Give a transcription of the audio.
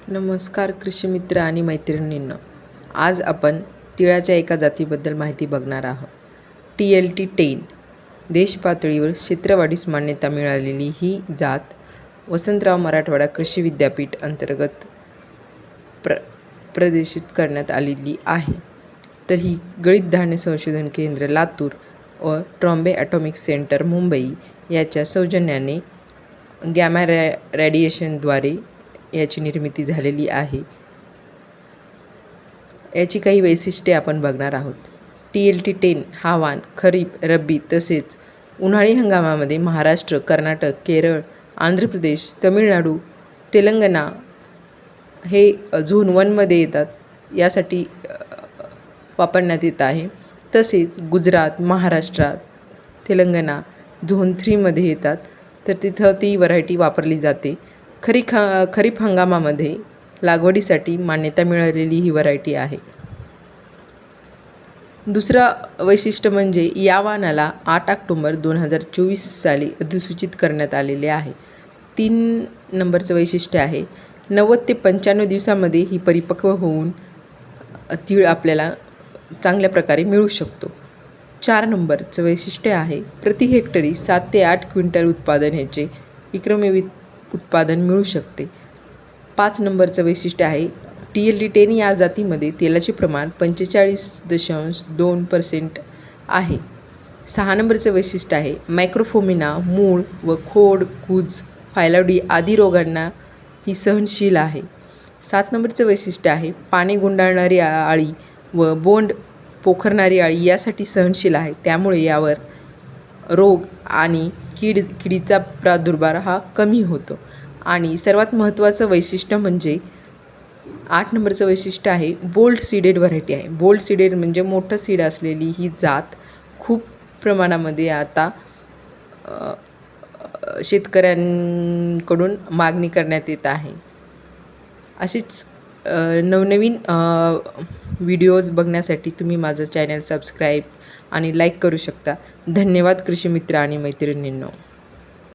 नमस्कार कृषी मित्र आणि मैत्रिणींनो, आज आपण तिळाच्या एका जातीबद्दल माहिती बघणार आहोत. TLT10 देश पातळीवर क्षेत्रवाढीस मान्यता मिळालेली ही जात वसंतराव मराठवाडा कृषी विद्यापीठ अंतर्गत प्रदेशित करण्यात आलेली आहे. तर ही गळीत धान्य संशोधन केंद्र लातूर व ट्रॉम्बे ॲटॉमिक सेंटर मुंबई याच्या सौजन्याने गॅमा रेडिएशनद्वारे याची निर्मिती झालेली आहे. याची काही वैशिष्ट्ये आपण बघणार आहोत. TLT10 हा वाण खरीप, रब्बी तसेच उन्हाळी हंगामामध्ये महाराष्ट्र, कर्नाटक, केरळ, आंध्र प्रदेश, तमिळनाडू, तेलंगणा हे झोन 1मध्ये येतात, यासाठी वापरण्यात येत आहे. तसेच गुजरात, महाराष्ट्र, तेलंगणा झोन 3मध्ये येतात, तर तिथं ती व्हरायटी वापरली जाते. खरीप हंगामामध्ये लागवडीसाठी मान्यता मिळालेली ही व्हरायटी आहे. दुसरं वैशिष्ट्य म्हणजे या वाणाला 8 ऑक्टोबर 2024 साली अधिसूचित करण्यात आलेले आहे. 3 नंबरचं वैशिष्ट्य आहे 90 ते 95 दिवसामध्ये ही परिपक्व होऊन तीळ आपल्याला चांगल्या प्रकारे मिळू शकतो. 4 नंबरचं वैशिष्ट्य आहे प्रति हेक्टरी 7 ते 8 क्विंटल उत्पादन ह्याचे विक्रमी उत्पादन मिळू शकते. 5 नंबरचं वैशिष्ट्य आहे TLT10 या जातीमध्ये तेलाचे प्रमाण 45.2% आहे. 6 नंबरचं वैशिष्ट्य आहे मायक्रोफोमिना, मूळ व खोड, कूज, फायलॉडी आदी रोगांना ही सहनशील आहे. 7 नंबरचं वैशिष्ट्य आहे पाणी गुंडाळणारी आळी व बोंड पोखरणारी आळी यासाठी सहनशील आहे. त्यामुळे यावर रोग आणि किडीचा प्रादुर्भाव हा कमी होतो. आणि सर्वात महत्त्वाचं वैशिष्ट्य म्हणजे 8 नंबरचं वैशिष्ट्य आहे बोल्ड सीडेड व्हरायटी आहे. बोल्ड सीडेड म्हणजे मोठं सीड असलेली ही जात खूप प्रमाणामध्ये आता शेतकऱ्यांकडून मागणी करण्यात येत आहे. अशीच नवनवीन व्हिडिओज बघण्यासाठी तुम्ही माझं चॅनल सबस्क्राईब आणि लाईक करू शकता. धन्यवाद कृषी मित्र आणि मैत्रिणींनो.